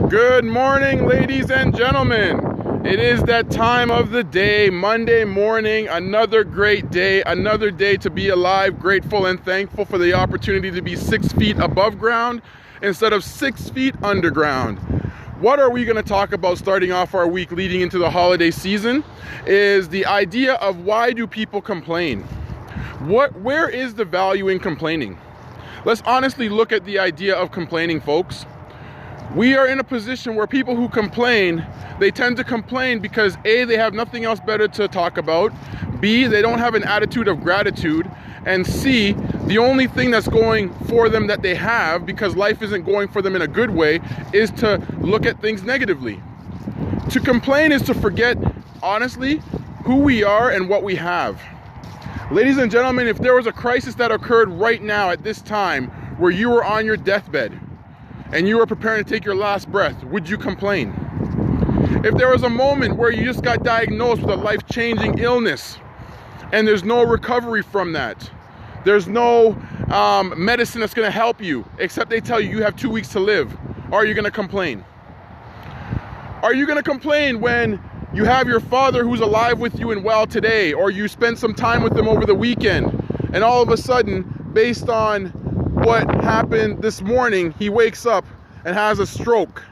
Good morning, ladies and gentlemen. It is that time of the day, Monday morning, another great day, another day to be alive, grateful and thankful for the opportunity to be 6 feet above ground instead of 6 feet underground. What are we going to talk about starting off our week leading into the holiday season is the idea of why do people complain? Where is the value in complaining? Let's honestly look at the idea of complaining, folks. We are in a position where people who complain, they tend to complain because A, they have nothing else better to talk about, B, they don't have an attitude of gratitude, and C, the only thing that's going for them that they have, because life isn't going for them in a good way, is to look at things negatively. To complain is to forget, honestly, who we are and what we have. Ladies and gentlemen, if there was a crisis that occurred right now at this time where you were on your deathbed, and you were preparing to take your last breath, would you complain? If there was a moment where you just got diagnosed with a life-changing illness and there's no recovery from that, there's no medicine that's gonna help you, except they tell you you have 2 weeks to live, are you gonna complain? Are you gonna complain when you have your father who's alive with you and well today, or you spend some time with them over the weekend, and all of a sudden, based on what happened this morning, he wakes up and has a stroke,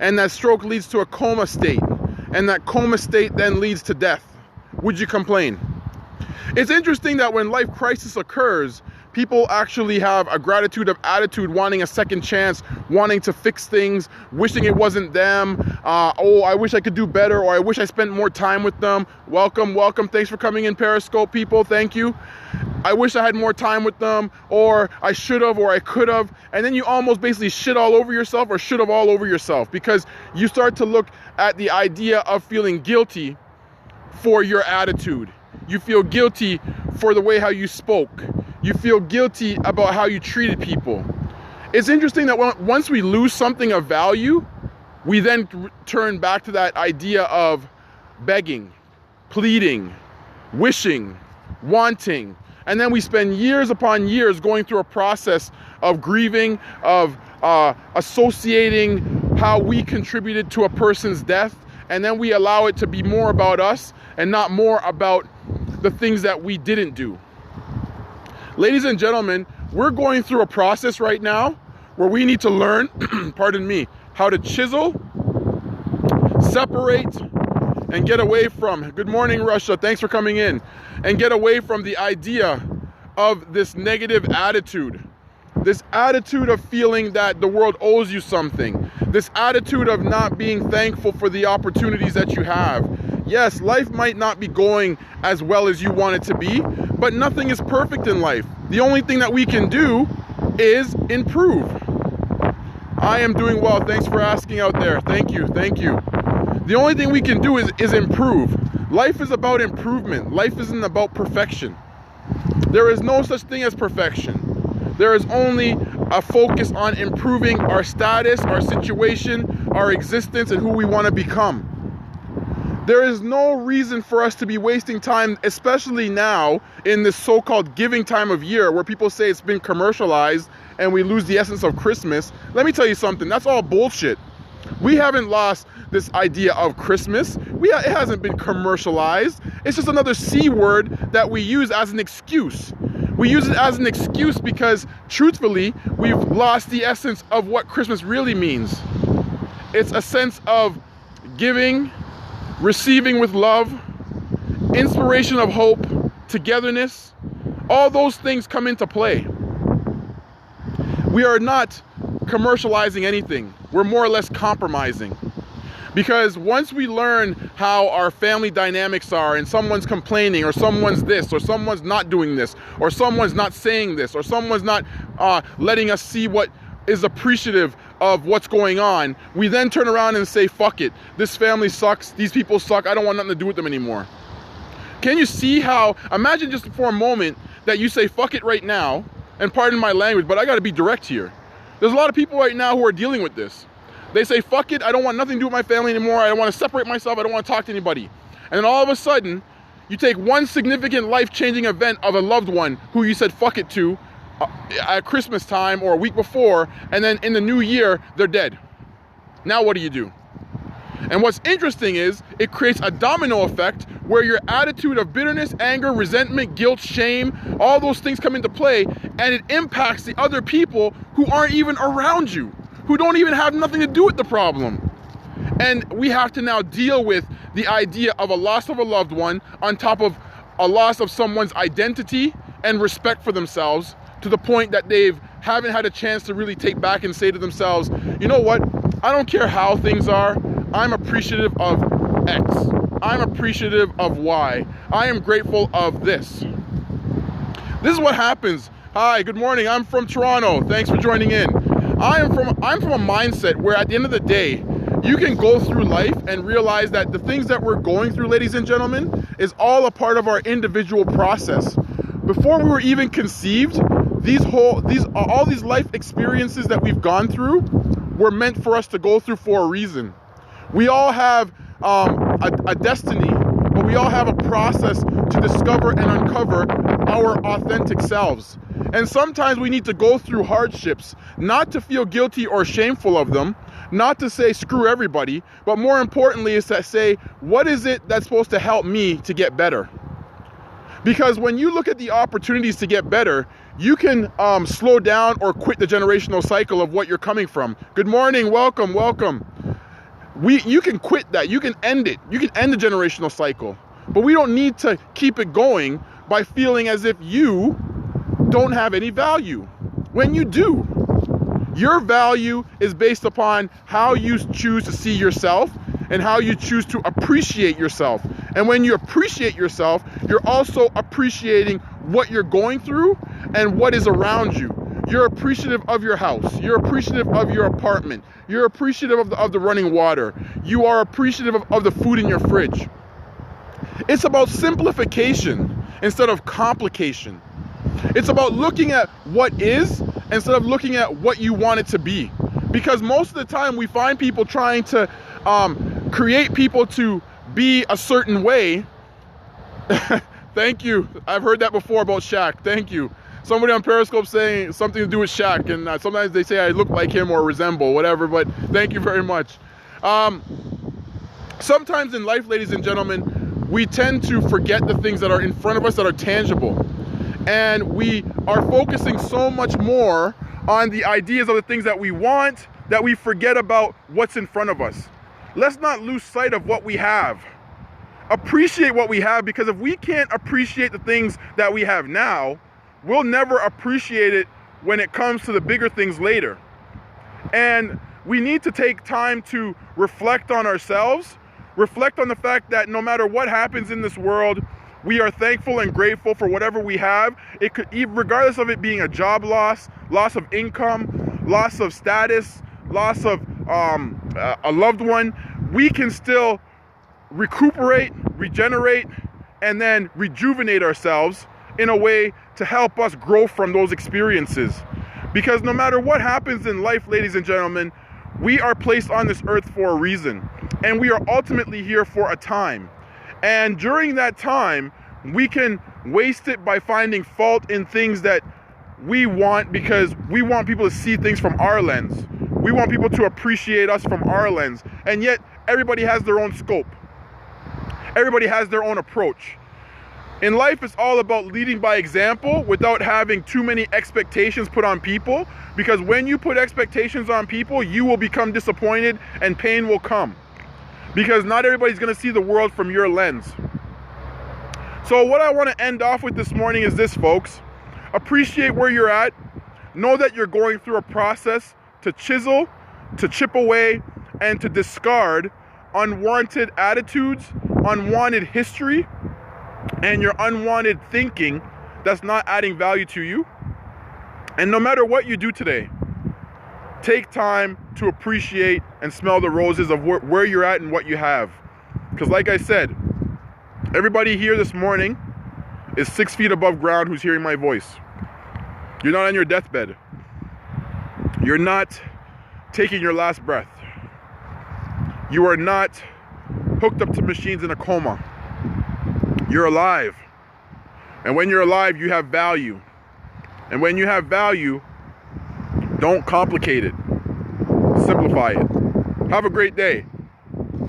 and that stroke leads to a coma state, and that coma state then leads to death? Would you complain? It's interesting that when life crisis occurs, people actually have a gratitude of attitude, wanting a second chance, wanting to fix things, wishing it wasn't them. Oh, I wish I could do better, or I wish I spent more time with them. Welcome. Thanks for coming in, Periscope people. Thank you. I wish I had more time with them, or I should have, or I could have. And then you almost basically shit all over yourself, or should have all over yourself, because you start to look at the idea of feeling guilty for your attitude. You feel guilty for the way how you spoke. You feel guilty about how you treated people. It's interesting that once we lose something of value, we then turn back to that idea of begging, pleading, wishing, wanting. And then we spend years upon years going through a process of grieving, of associating how we contributed to a person's death. And then we allow it to be more about us and not more about the things that we didn't do. Ladies and gentlemen, we're going through a process right now where we need to learn, pardon me, how to chisel, separate, and get away from, good morning, Russia, thanks for coming in, and get away from the idea of this negative attitude, this attitude of feeling that the world owes you something, this attitude of not being thankful for the opportunities that you have. Yes, life might not be going as well as you want it to be, but nothing is perfect in life. The only thing that we can do is improve. I am doing well. Thanks for asking out there. Thank you. The only thing we can do is improve. Life is about improvement. Life isn't about perfection. There is no such thing as perfection. There is only a focus on improving our status, our situation, our existence, and who we want to become. There is no reason for us to be wasting time, especially now in this so-called giving time of year where people say it's been commercialized and we lose the essence of Christmas. Let me tell you something, that's all bullshit. We haven't lost this idea of Christmas. It hasn't been commercialized. It's just another C word that we use as an excuse. We use it as an excuse because, truthfully, we've lost the essence of what Christmas really means. It's a sense of giving, receiving with love, inspiration of hope, togetherness. All those things come into play. We are not commercializing anything. We're more or less compromising. Because once we learn how our family dynamics are, and someone's complaining, or someone's this, or someone's not doing this, or someone's not saying this, or someone's not letting us see what is appreciative of what's going on, we then turn around and say, fuck it, this family sucks, these people suck, I don't want nothing to do with them anymore. Can you see how, imagine just for a moment that you say fuck it right now, and pardon my language, but I gotta be direct here. There's a lot of people right now who are dealing with this. They say, fuck it, I don't want nothing to do with my family anymore, I want to separate myself, I don't want to talk to anybody. And then all of a sudden, you take one significant life-changing event of a loved one who you said fuck it to, at Christmas time or a week before, and then in the new year, they're dead. Now what do? And what's interesting is it creates a domino effect where your attitude of bitterness, anger, resentment, guilt, shame, all those things come into play, and it impacts the other people who aren't even around you, who don't even have nothing to do with the problem. And we have to now deal with the idea of a loss of a loved one on top of a loss of someone's identity and respect for themselves, to the point that they haven't had a chance to really take back and say to themselves, you know what, I don't care how things are, I'm appreciative of X. I'm appreciative of Y. I am grateful of this. This is what happens. Hi, good morning. I'm from Toronto. Thanks for joining in. I'm from a mindset where at the end of the day, you can go through life and realize that the things that we're going through, ladies and gentlemen, is all a part of our individual process. Before we were even conceived, all these life experiences that we've gone through were meant for us to go through for a reason. We all have a destiny, but we all have a process to discover and uncover our authentic selves. And sometimes we need to go through hardships, not to feel guilty or shameful of them, not to say screw everybody, but more importantly is to say, what is it that's supposed to help me to get better? Because when you look at the opportunities to get better, you can slow down or quit the generational cycle of what you're coming from. Good morning, welcome. You can quit that, you can end it. You can end the generational cycle. But we don't need to keep it going by feeling as if you don't have any value. When you do, your value is based upon how you choose to see yourself and how you choose to appreciate yourself. And when you appreciate yourself, you're also appreciating what you're going through and what is around you. You're appreciative of your house. You're appreciative of your apartment. You're appreciative of the running water. You are appreciative of the food in your fridge. It's about simplification instead of complication. It's about looking at what is instead of looking at what you want it to be. Because most of the time we find people trying to create people to be a certain way. Thank you. I've heard that before about Shaq. Thank you. Somebody on Periscope saying something to do with Shaq, and sometimes they say I look like him or resemble, whatever, but thank you very much. Sometimes in life, ladies and gentlemen, we tend to forget the things that are in front of us that are tangible. And we are focusing so much more on the ideas of the things that we want that we forget about what's in front of us. Let's not lose sight of what we have. Appreciate what we have, because if we can't appreciate the things that we have now, we'll never appreciate it when it comes to the bigger things later. And we need to take time to reflect on ourselves, reflect on the fact that no matter what happens in this world, we are thankful and grateful for whatever we have. It could, regardless of it being a job loss, loss of income, loss of status, loss of a loved one, we can still recuperate, regenerate, and then rejuvenate ourselves in a way to help us grow from those experiences. Because no matter what happens in life, ladies and gentlemen, we are placed on this earth for a reason, and we are ultimately here for a time. And during that time, we can waste it by finding fault in things that we want, because we want people to see things from our lens. We want people to appreciate us from our lens. And yet, everybody has their own scope. Everybody has their own approach. In life, it's all about leading by example without having too many expectations put on people, because when you put expectations on people, you will become disappointed and pain will come, because not everybody's going to see the world from your lens. So what I want to end off with this morning is this, folks. Appreciate where you're at. Know that you're going through a process to chisel, to chip away, and to discard unwanted attitudes, unwanted history, and your unwanted thinking that's not adding value to you. And no matter what you do today, take time to appreciate and smell the roses of where you're at and what you have. Because like I said, everybody here this morning is 6 feet above ground who's hearing my voice. You're not on your deathbed. You're not taking your last breath. You are not hooked up to machines in a coma. You're alive. And when you're alive, you have value. And when you have value, don't complicate it. Simplify it. Have a great day.